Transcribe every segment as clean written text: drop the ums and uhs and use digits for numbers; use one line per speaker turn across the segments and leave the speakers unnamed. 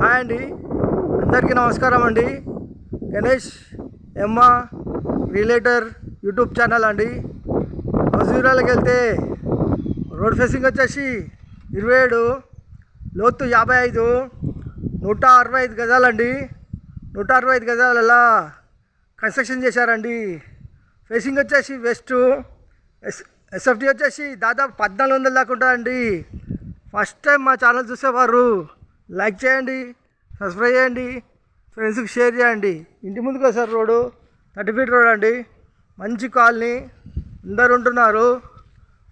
Hi అండి, అందరికీ నమస్కారం అండి. గణేష్ ఎమ్మ రియలేటర్ యూట్యూబ్ ఛానల్ అండి. హౌస్ వివరాలకు వెళ్తే రోడ్ ఫేసింగ్ వచ్చేసి 27, లోతు 55, 165 గజాలండి. 165 గజాలలో కన్స్ట్రక్షన్ చేశారండి. ఫేసింగ్ వచ్చేసి వెస్ట్. ఎస్ఎఫ్టీ వచ్చేసి దాదాపు 1400 దాకా ఉంటుందండి. ఫస్ట్ టైం మా ఛానల్ చూసేవారు లైక్ చేయండి, సబ్స్క్రైబ్ చేయండి, ఫ్రెండ్స్కి షేర్ చేయండి. ఇంటి ముందుకు వస్తారు రోడ్డు 30 ఫీట్ రోడ్ అండి. మంచి కాలనీ, అందరు ఉంటున్నారు.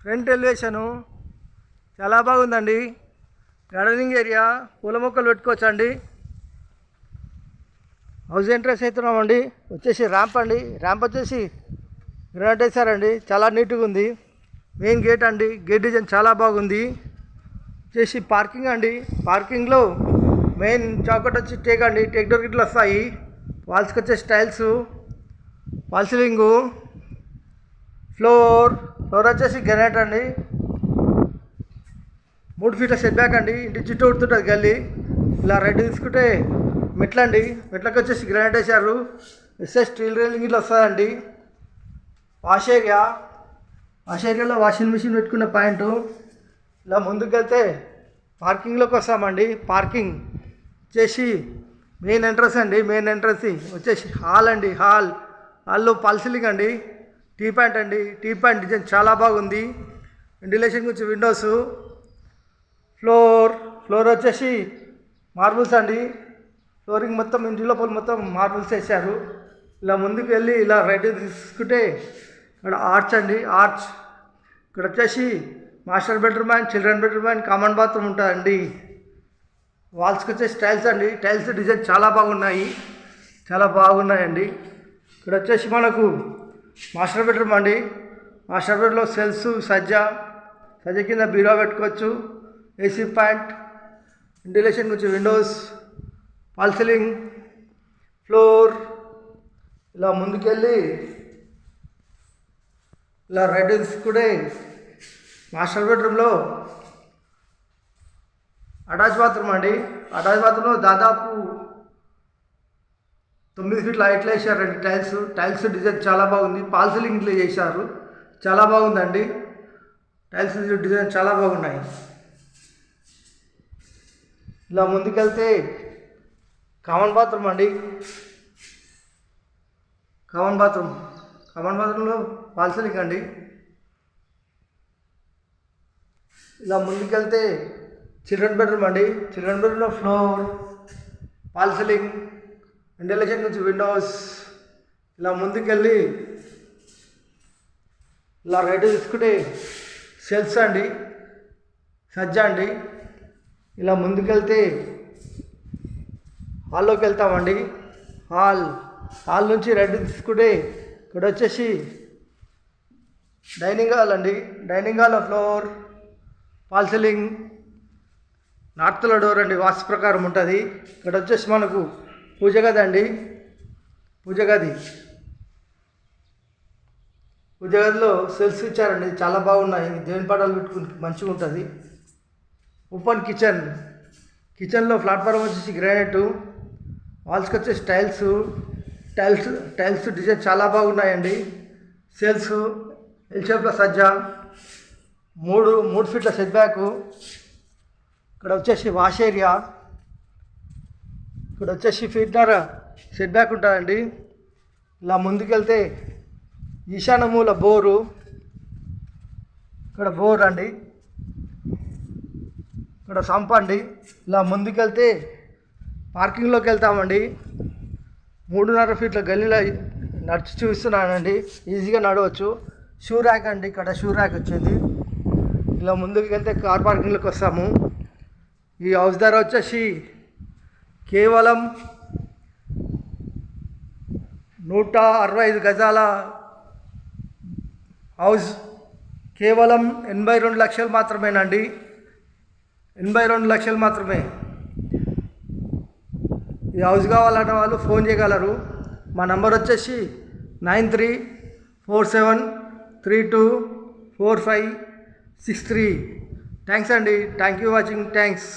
ఫ్రంట్ ఎలివేషను చాలా బాగుందండి. గార్డెనింగ్ ఏరియా, పూల మొక్కలు పెట్టుకోవచ్చు అండి. హౌస్ ఎంట్రెన్స్ అవుతున్నామండి. వచ్చేసి ర్యాంప్ అండి. ర్యాంప్ వచ్చేసి గ్రానైట్ వేసారండి, చాలా నీట్గా ఉంది. మెయిన్ గేట్ అండి, గేట్ డిజైన్ చాలా బాగుంది. వచ్చేసి పార్కింగ్ అండి. పార్కింగ్లో మెయిన్ చౌకట్ వచ్చి టేక్ అండి, టేక్ డోర్ గిట్లు వస్తాయి. వాల్స్కి వచ్చేసి టైల్స్, వాల్ సీలింగు, ఫ్లోర్ వచ్చేసి గ్రానైట్ అండి. 3 ఫీట్ల సెట్ బ్యాక్ అండి. ఇంటి చుట్టూ ఉడుతుంటుంది గల్లీ. ఇలా రైట్ తీసుకుంటే మెట్లండి. మెట్లకి వచ్చేసి గ్రానైట్ వేసారు. ఎస్ఎస్ స్టీల్ రైలింగ్ ఇట్లా వస్తుందండి. వాష్ ఏరియాలో వాషింగ్ మిషన్ పెట్టుకున్న పాయింట్. ఇలా ముందుకు వెళ్తే పార్కింగ్లోకి వస్తామండి. పార్కింగ్ వచ్చేసి మెయిన్ ఎంట్రన్స్ అండి. మెయిన్ ఎంట్రన్స్ వచ్చేసి హాల్ అండి. హాల్లో ఫాల్ సీలింగ్ అండి. టీ పాయింట్ అండి. టీ పాయింట్ డిజైన్ చాలా బాగుంది. వెంటిలేషన్ గురించి విండోస్. ఫ్లోర్ వచ్చేసి మార్బుల్స్ అండి. ఫ్లోరింగ్ మొత్తం ఇంటి లోపల మొత్తం మార్బుల్స్ వేసారు. ఇలా ముందుకు వెళ్ళి ఇలా రైట్ తీసుకుంటే ఇక్కడ ఆర్చ్ అండి. ఆర్చ్ ఇక్కడ వచ్చేసి master bedroom and children bedroom and common bathroom ఉంటుందండి. వాల్స్కి వచ్చేసి టైల్స్ అండి. టైల్స్ డిజైన్ చాలా బాగున్నాయండి. ఇక్కడ వచ్చేసి మనకు మాస్టర్ బెడ్రూమ్ అండి. మాస్టర్ బెడ్రూమ్లో సెల్స్, సజ్జ కింద బీరో పెట్టుకోవచ్చు. ఏసీ పాయింట్, వెంటిలేషన్ గురించి విండోస్, ఫాల్ సీలింగ్, ఫ్లోర్. ఇలా ముందుకెళ్ళి ఇలా రైట్ తీసుకుంటే మాస్టర్ బెడ్రూమ్లో అటాచ్ బాత్రూమ్ అండి. అటాచ్ బాత్రూంలో దాదాపు 9 ఫీట్ల హైట్లో వేసారండి. టైల్స్ డిజైన్ చాలా బాగుంది. ఫాల్ సీలింగ్ ఇట్లా చేశారు, చాలా బాగుందండి. టైల్స్ డిజైన్ చాలా బాగున్నాయి. ఇలా ముందుకెళ్తే కామన్ బాత్రూమ్ అండి. కామన్ బాత్రూంలో ఫాల్ సీలింగ్ అండి. ఇలా ముందుకెళ్తే చిల్డ్రన్ బెడ్రూమ్ అండి. చిల్డ్రన్ బెడ్రూమ్లో ఫ్లోర్, ఫాల్ సీలింగ్, వెంటిలేషన్ నుంచి విండోస్. ఇలా ముందుకెళ్ళి ఇలా రైట్ తీసుకుంటే సెల్స్ అండి, సజ్జ అండి. ఇలా ముందుకెళ్తే హాల్లోకి వెళ్తామండి. హాల్ నుంచి రైట్ తీసుకుంటే ఇక్కడ వచ్చేసి డైనింగ్ హాల్ అండి. డైనింగ్ హాల్లో ఫ్లోర్, ఫాల్ సీలింగ్, నార్త్లో డోర్ అండి. వాస్తు ప్రకారం ఉంటుంది. ఇక్కడ వచ్చేసి మనకు పూజ గది అండి. పూజ గదిలో సెల్స్ ఇచ్చారండి, చాలా బాగున్నాయి. దేవుని పటాలు పెట్టుకుని మంచిగా ఉంటుంది. ఓపెన్ కిచెన్లో ప్లాట్ఫారం వచ్చేసి గ్రానైట్. వాల్స్కి వచ్చేసి టైల్స్ డిజైన్ చాలా బాగున్నాయండి. సెల్స్, ఎల్ షేప్లో సజ్జ, 3 ఫీట్ల సెట్ బ్యాక్. ఇక్కడ వచ్చేసి వాష్ ఏరియా. ఇక్కడ వచ్చేసి ఫీట్నర సెట్ బ్యాక్ ఉంటుందండి. ఇలా ముందుకెళ్తే ఈశాన్య మూల బోరు. ఇక్కడ బోర్ అండి. ఇక్కడ సంప్ అండి. ఇలా ముందుకెళ్తే పార్కింగ్లోకి వెళ్తామండి. 3.5 ఫీట్ల గల్లీలో నడిచి చూస్తున్నానండి. ఈజీగా నడవచ్చు. షూ ర్యాక్ అండి. ఇక్కడ షూ ర్యాక్ వచ్చింది. ఇలా ముందుకు వెళ్తే కార్ పార్కింగ్లోకి వస్తాము. ఈ హౌస్ ధర వచ్చేసి కేవలం 165 గజాల హౌస్ కేవలం 82 లక్షలు మాత్రమేనండి. 82 లక్షలు మాత్రమే. ఈ హౌస్ కావాలన్న వాళ్ళు ఫోన్ చేయగలరు. మా నంబర్ వచ్చేసి 9347324563. థ్యాంక్స్ అండి. Thank you watching. థ్యాంక్స్.